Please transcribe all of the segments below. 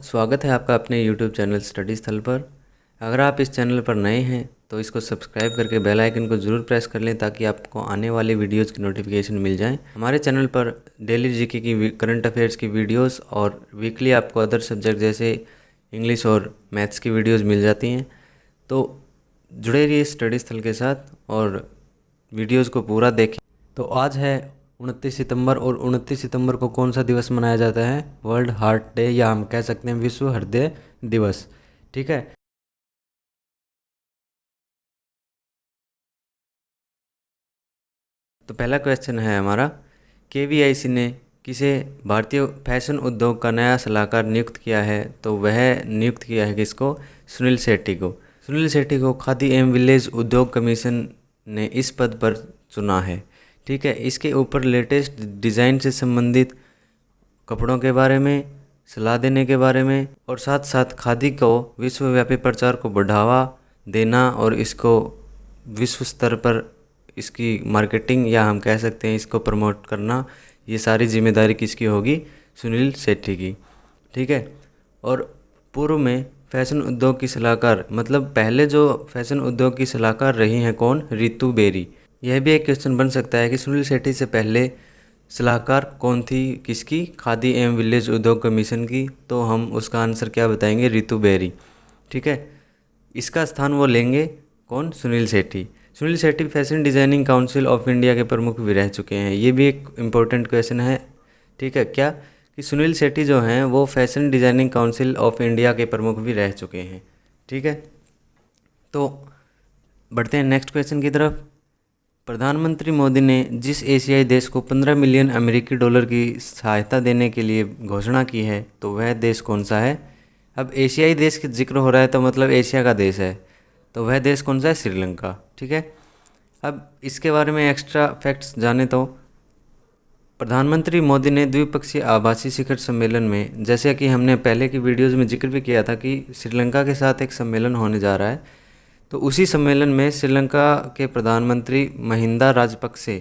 स्वागत है आपका अपने YouTube चैनल स्टडी स्थल पर। अगर आप इस चैनल पर नए हैं तो इसको सब्सक्राइब करके बेल आइकन को ज़रूर प्रेस कर लें ताकि आपको आने वाली वीडियोस की नोटिफिकेशन मिल जाए। हमारे चैनल पर डेली जीके की करंट अफेयर्स की वीडियोस और वीकली आपको अदर सब्जेक्ट जैसे इंग्लिश और मैथ्स की वीडियोज़ मिल जाती हैं। तो जुड़े रहिए स्टडी स्थल के साथ और वीडियोज़ को पूरा देखें। तो आज है 29 सितंबर और 29 सितंबर को कौन सा दिवस मनाया जाता है? वर्ल्ड हार्ट डे, या हम कह सकते हैं विश्व हृदय दिवस। ठीक है। तो पहला क्वेश्चन है हमारा, केवीआईसी ने किसे भारतीय फैशन उद्योग का नया सलाहकार नियुक्त किया है? तो वह नियुक्त किया है किसको? सुनील शेट्टी को। सुनील शेट्टी को खादी एवं विलेज उद्योग कमीशन ने इस पद पर चुना है। ठीक है। इसके ऊपर लेटेस्ट डिज़ाइन से संबंधित कपड़ों के बारे में सलाह देने के बारे में और साथ साथ खादी को विश्वव्यापी प्रचार को बढ़ावा देना और इसको विश्व स्तर पर इसकी मार्केटिंग या हम कह सकते हैं इसको प्रमोट करना, ये सारी जिम्मेदारी किसकी होगी? सुनील शेट्टी की। ठीक है। और पूर्व में फैशन उद्योग की सलाहकार, मतलब पहले जो फैशन उद्योग की सलाहकार रही हैं कौन? रितु बेरी। यह भी एक क्वेश्चन बन सकता है कि सुनील शेट्टी से पहले सलाहकार कौन थी किसकी? खादी एवं विलेज उद्योग कमीशन की। तो हम उसका आंसर क्या बताएंगे? रितु बेरी। ठीक है। इसका स्थान वो लेंगे कौन? Sunil Shetty. Sunil Shetty fashion designing council of India के प्रमुख भी रह चुके हैं। ये भी एक इम्पोर्टेंट क्वेश्चन है। ठीक है। क्या कि सुनील शेट्टी जो हैं वो fashion designing council of India के प्रमुख भी रह चुके हैं। ठीक है। तो बढ़ते हैं नेक्स्ट क्वेश्चन की तरफ। प्रधानमंत्री मोदी ने जिस एशियाई देश को 15 मिलियन अमेरिकी डॉलर की सहायता देने के लिए घोषणा की है, तो वह देश कौन सा है? अब एशियाई देश का जिक्र हो रहा है तो मतलब एशिया का देश है, तो वह देश कौन सा है? श्रीलंका। ठीक है। अब इसके बारे में एक्स्ट्रा फैक्ट्स जाने तो प्रधानमंत्री मोदी ने द्विपक्षीय आभासी शिखर सम्मेलन में, जैसे कि हमने पहले की वीडियोज़ में जिक्र भी किया था कि श्रीलंका के साथ एक सम्मेलन होने जा रहा है, तो उसी सम्मेलन में श्रीलंका के प्रधानमंत्री महिंदा राजपक्षे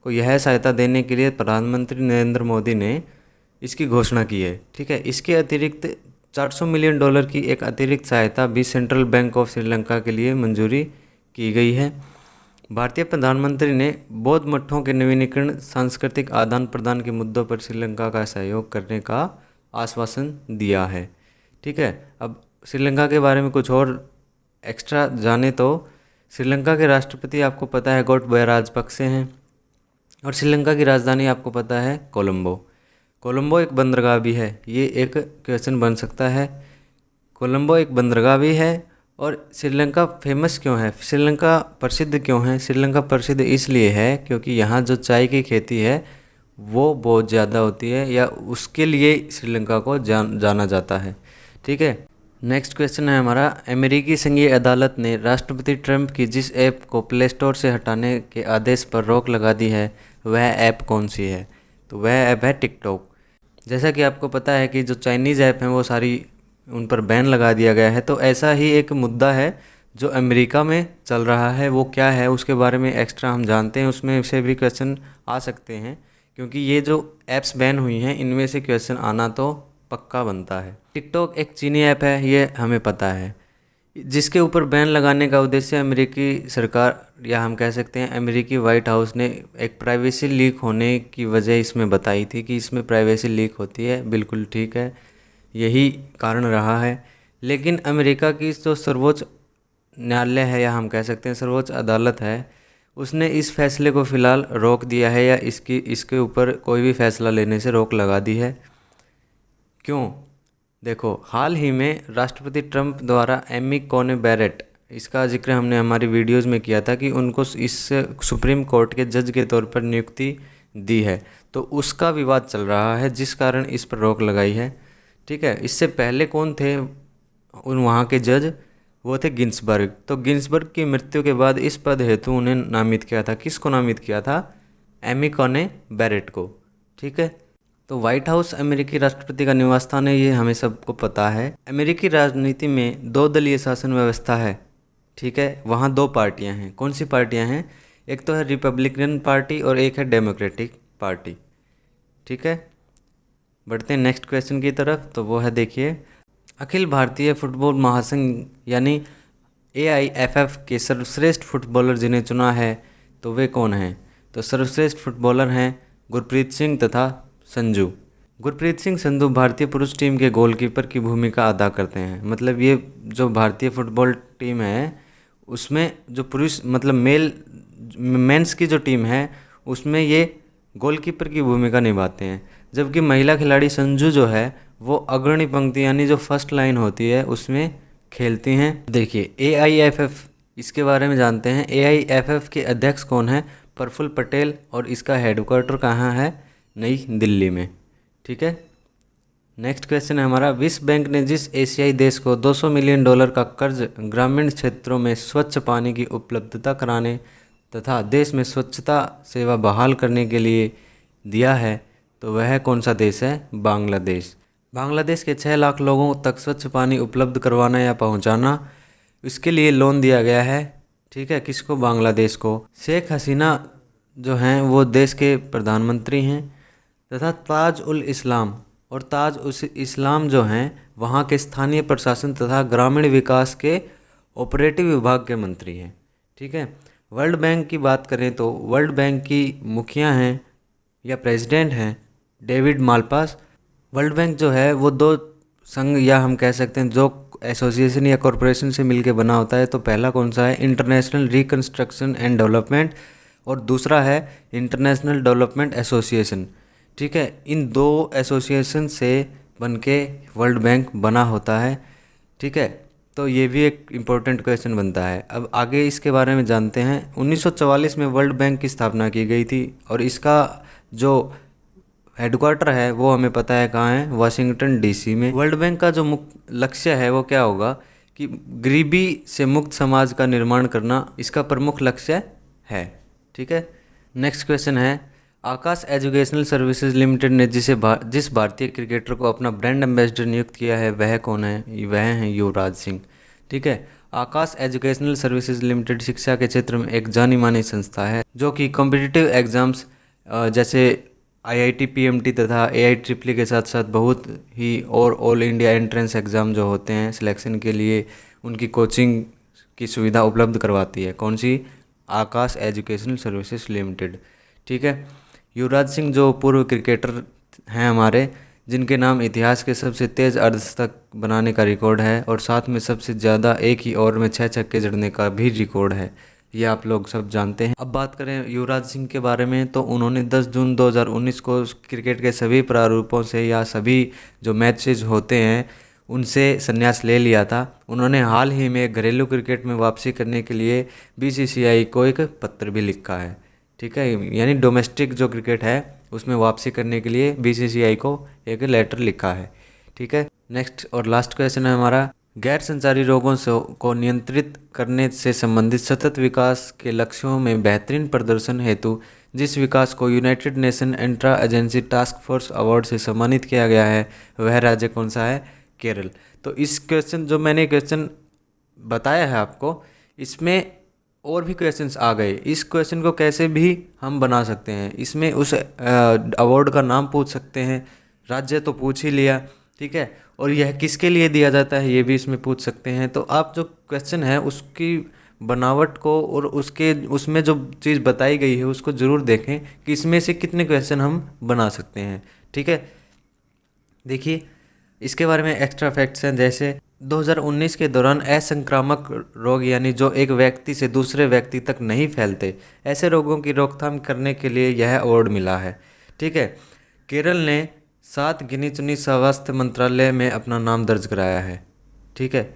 को यह सहायता देने के लिए प्रधानमंत्री नरेंद्र मोदी ने इसकी घोषणा की है। ठीक है। इसके अतिरिक्त 400 मिलियन डॉलर की एक अतिरिक्त सहायता भी सेंट्रल बैंक ऑफ श्रीलंका के लिए मंजूरी की गई है। भारतीय प्रधानमंत्री ने बौद्ध मठों के नवीनीकरण, सांस्कृतिक आदान प्रदान के मुद्दों पर श्रीलंका का सहयोग करने का आश्वासन दिया है। ठीक है। अब श्रीलंका के बारे में कुछ और एक्स्ट्रा जाने तो श्रीलंका के राष्ट्रपति आपको पता है गोटबाया राजपक्षे हैं और श्रीलंका की राजधानी आपको पता है कोलंबो। कोलंबो एक बंदरगाह भी है, ये एक क्वेश्चन बन सकता है। कोलंबो एक बंदरगाह भी है। और श्रीलंका फेमस क्यों है? श्रीलंका प्रसिद्ध क्यों है? श्रीलंका प्रसिद्ध इसलिए है क्योंकि यहाँ जो चाय की खेती है वो बहुत ज़्यादा होती है, या उसके लिए श्रीलंका को जाना जाता है। ठीक है। नेक्स्ट क्वेश्चन है हमारा, अमेरिकी संघीय अदालत ने राष्ट्रपति ट्रंप की जिस ऐप को प्ले स्टोर से हटाने के आदेश पर रोक लगा दी है, वह ऐप कौन सी है? तो वह ऐप है टिकटॉक। जैसा कि आपको पता है कि जो चाइनीज़ ऐप हैं वो सारी उन पर बैन लगा दिया गया है, तो ऐसा ही एक मुद्दा है जो अमेरिका में चल रहा है, वो क्या है उसके बारे में एक्स्ट्रा हम जानते हैं, उसमें से भी क्वेश्चन आ सकते हैं क्योंकि ये जो ऐप्स बैन हुई हैं इनमें से क्वेश्चन आना तो पक्का बनता है। टिकटॉक एक चीनी ऐप है, ये हमें पता है, जिसके ऊपर बैन लगाने का उद्देश्य अमेरिकी सरकार या हम कह सकते हैं अमेरिकी वाइट हाउस ने एक प्राइवेसी लीक होने की वजह इसमें बताई थी कि इसमें प्राइवेसी लीक होती है। बिल्कुल ठीक है, यही कारण रहा है। लेकिन अमेरिका की जो सर्वोच्च न्यायालय है या हम कह सकते हैं सर्वोच्च अदालत है, उसने इस फैसले को फ़िलहाल रोक दिया है या इसके ऊपर कोई भी फैसला लेने से रोक लगा दी है। क्यों? देखो, हाल ही में राष्ट्रपति ट्रंप द्वारा एमी कोनी बैरेट, इसका जिक्र हमने हमारी वीडियोज़ में किया था कि उनको इस सुप्रीम कोर्ट के जज के तौर पर नियुक्ति दी है, तो उसका विवाद चल रहा है जिस कारण इस पर रोक लगाई है। ठीक है। इससे पहले कौन थे उन वहाँ के जज? वो थे गिन्सबर्ग। तो गिन्सबर्ग की मृत्यु के बाद इस पद हेतु उन्हें नामित किया था। किसको नामित किया था? एमी कोनी बैरेट को। ठीक है। तो व्हाइट हाउस अमेरिकी राष्ट्रपति का निवास स्थान है, ये हमें सबको पता है। अमेरिकी राजनीति में दो दलीय शासन व्यवस्था है। ठीक है। वहाँ दो पार्टियाँ हैं। कौन सी पार्टियाँ हैं? एक तो है रिपब्लिकन पार्टी और एक है डेमोक्रेटिक पार्टी। ठीक है। बढ़ते हैं नेक्स्ट क्वेश्चन की तरफ, तो वो है देखिए, अखिल भारतीय फुटबॉल महासंघ यानी AIFF के सर्वश्रेष्ठ फुटबॉलर जिन्हें चुना है तो वे कौन हैं? तो सर्वश्रेष्ठ फुटबॉलर हैं गुरप्रीत सिंह तथा संजू। गुरप्रीत सिंह संधू भारतीय पुरुष टीम के गोलकीपर की भूमिका अदा करते हैं। मतलब ये जो भारतीय फुटबॉल टीम है उसमें जो पुरुष मतलब मेंस की जो टीम है उसमें ये गोलकीपर की भूमिका निभाते हैं। जबकि महिला खिलाड़ी संजू जो है वो अग्रणी पंक्ति यानी जो फर्स्ट लाइन होती है उसमें खेलती हैं। देखिए AIFF इसके बारे में जानते हैं। AIFF के अध्यक्ष कौन है? प्रफुल्ल पटेल। और इसका हेडक्वार्टर कहाँ है? नई दिल्ली में। ठीक है। नेक्स्ट क्वेश्चन है हमारा, विश्व बैंक ने जिस एशियाई देश को $200 मिलियन का कर्ज ग्रामीण क्षेत्रों में स्वच्छ पानी की उपलब्धता कराने तथा देश में स्वच्छता सेवा बहाल करने के लिए दिया है तो वह कौन सा देश है? बांग्लादेश। बांग्लादेश के 6 लाख लोगों तक स्वच्छ पानी उपलब्ध करवाना या पहुंचाना, इसके लिए लोन दिया गया है। ठीक है, किसको? बांग्लादेश को। शेख हसीना जो हैं वो देश के प्रधानमंत्री हैं तथा ताज उल इस्लाम और ताज उस इस्लाम जो हैं वहाँ के स्थानीय प्रशासन तथा ग्रामीण विकास के ऑपरेटिव विभाग के मंत्री हैं। ठीक है। वर्ल्ड बैंक की बात करें तो वर्ल्ड बैंक की मुखिया हैं या प्रेसिडेंट हैं डेविड मालपास। वर्ल्ड बैंक जो है वो 2 संघ या हम कह सकते हैं जो एसोसिएशन या कॉरपोरेशन से मिलकर बना होता है। तो पहला कौन सा है? इंटरनेशनल रिकंस्ट्रक्शन एंड डेवलपमेंट और दूसरा है इंटरनेशनल डेवलपमेंट एसोसिएशन। ठीक है, इन 2 एसोसिएशन से बनके वर्ल्ड बैंक बना होता है। ठीक है, तो ये भी एक इम्पोर्टेंट क्वेश्चन बनता है। अब आगे इसके बारे में जानते हैं। 1944 में वर्ल्ड बैंक की स्थापना की गई थी और इसका जो हेडक्वार्टर है वो हमें पता है कहाँ है? वाशिंगटन DC में। वर्ल्ड बैंक का जो मुख्य लक्ष्य है वो क्या होगा कि गरीबी से मुक्त समाज का निर्माण करना इसका प्रमुख लक्ष्य है। ठीक है। नेक्स्ट क्वेश्चन है, आकाश एजुकेशनल सर्विसेज लिमिटेड ने जिस भारतीय क्रिकेटर को अपना ब्रांड एम्बेसडर नियुक्त किया है वह कौन है? वह हैं युवराज सिंह। ठीक है। आकाश एजुकेशनल सर्विसेज लिमिटेड शिक्षा के क्षेत्र में एक जानी मानी संस्था है जो कि कॉम्पिटिटिव एग्जाम्स जैसे IIT PMT तथा AIEEE के साथ साथ बहुत ही और ऑल इंडिया एंट्रेंस एग्ज़ाम जो होते हैं सिलेक्शन के लिए उनकी कोचिंग की सुविधा उपलब्ध करवाती है। कौन सी? आकाश एजुकेशनल सर्विसेज लिमिटेड। ठीक है। युवराज सिंह जो पूर्व क्रिकेटर हैं हमारे, जिनके नाम इतिहास के सबसे तेज़ अर्धशतक बनाने का रिकॉर्ड है और साथ में सबसे ज़्यादा एक ही ओवर में 6 छक्के जड़ने का भी रिकॉर्ड है, ये आप लोग सब जानते हैं। अब बात करें युवराज सिंह के बारे में तो उन्होंने 10 जून 2019 को क्रिकेट के सभी प्रारूपों से या सभी जो मैचेज होते हैं उनसे संन्यास ले लिया था। उन्होंने हाल ही में घरेलू क्रिकेट में वापसी करने के लिए BCCI को एक पत्र भी लिखा है। ठीक है, यानी डोमेस्टिक जो क्रिकेट है उसमें वापसी करने के लिए BCCI को एक लेटर लिखा है। ठीक है। नेक्स्ट और लास्ट क्वेश्चन है हमारा, गैर संचारी रोगों को नियंत्रित करने से संबंधित सतत विकास के लक्ष्यों में बेहतरीन प्रदर्शन हेतु जिस विकास को United nation intra agency task force award से सम्मानित किया गया है वह राज्य कौन सा है? केरल। तो इस क्वेश्चन जो मैंने क्वेश्चन बताया है आपको, इसमें और भी क्वेश्चंस आ गए। इस क्वेश्चन को कैसे भी हम बना सकते हैं, इसमें उस अवार्ड का नाम पूछ सकते हैं, राज्य तो पूछ ही लिया। ठीक है, और यह किसके लिए दिया जाता है ये भी इसमें पूछ सकते हैं। तो आप जो क्वेश्चन है उसकी बनावट को और उसमें जो चीज़ बताई गई है उसको ज़रूर देखें कि इसमें से कितने क्वेश्चन हम बना सकते हैं। ठीक है, देखिए इसके बारे में एक्स्ट्रा फैक्ट्स हैं। जैसे 2019 के दौरान असंक्रामक रोग यानी जो एक व्यक्ति से दूसरे व्यक्ति तक नहीं फैलते, ऐसे रोगों की रोकथाम करने के लिए यह अवार्ड मिला है। ठीक है, केरल ने 7 गिनी चुनी स्वास्थ्य मंत्रालय में अपना नाम दर्ज कराया है। ठीक है,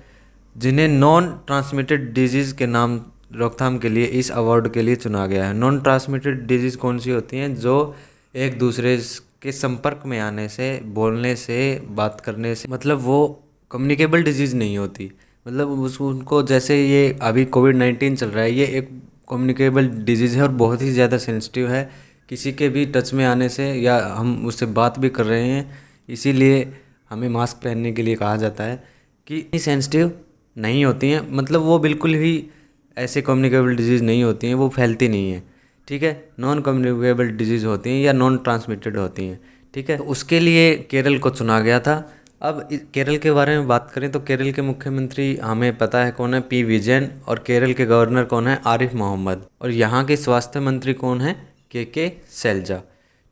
जिन्हें नॉन ट्रांसमिटेड डिजीज़ के नाम रोकथाम के लिए इस अवार्ड के लिए चुना गया है। नॉन ट्रांसमिटेड डिजीज़ कौन सी होती हैं? जो एक दूसरे के संपर्क में आने से, बोलने से, बात करने से, मतलब वो कम्युनिकेबल डिजीज़ नहीं होती। मतलब उनको जैसे ये अभी कोविड-19 चल रहा है, ये एक कम्युनिकेबल डिजीज़ है और बहुत ही ज़्यादा सेंसिटिव है। किसी के भी टच में आने से या हम उससे बात भी कर रहे हैं, इसीलिए हमें मास्क पहनने के लिए कहा जाता है कि इतनी सेंसिटिव नहीं होती हैं। मतलब वो बिल्कुल ही ऐसे कम्युनिकेबल डिजीज़ नहीं होती हैं, वो फैलती नहीं है। ठीक है, नॉन कम्युनिकेबल डिजीज़ होती हैं या नॉन ट्रांसमिटेड होती हैं। ठीक है, तो उसके लिए केरल को चुना गया था। अब केरल के बारे में बात करें तो केरल के मुख्यमंत्री हमें पता है कौन है, पी विजयन, और केरल के गवर्नर कौन है, आरिफ मोहम्मद, और यहाँ के स्वास्थ्य मंत्री कौन है, के शैलजा।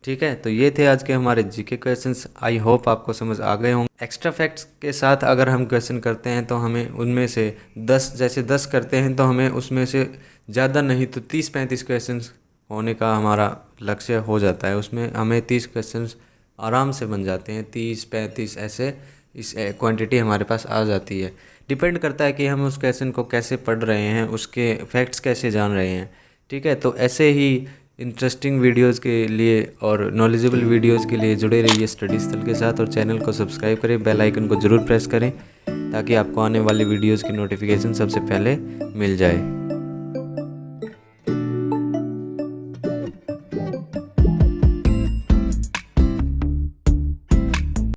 ठीक है, तो ये थे आज के हमारे जीके क्वेश्चंस। आई होप आपको समझ आ गए होंगे। एक्स्ट्रा फैक्ट्स के साथ अगर हम क्वेश्चन करते हैं तो हमें उनमें से 10, जैसे 10 करते हैं तो हमें उसमें से ज़्यादा नहीं तो 30-35 क्वेश्चंस होने का हमारा लक्ष्य हो जाता है। उसमें हमें 30 क्वेश्चंस आराम से बन जाते हैं, 30-35 ऐसे इस क्वांटिटी हमारे पास आ जाती है। डिपेंड करता है कि हम उस क्वेश्चन को कैसे पढ़ रहे हैं, उसके फैक्ट्स कैसे जान रहे हैं। ठीक है, तो ऐसे ही इंटरेस्टिंग वीडियोस के लिए और नॉलेजेबल वीडियोस के लिए जुड़े रहिए स्टडी स्थल के साथ, और चैनल को सब्सक्राइब करें, बेल आइकन को ज़रूर प्रेस करें ताकि आपको आने वाली वीडियोस की नोटिफिकेशन सबसे पहले मिल जाए।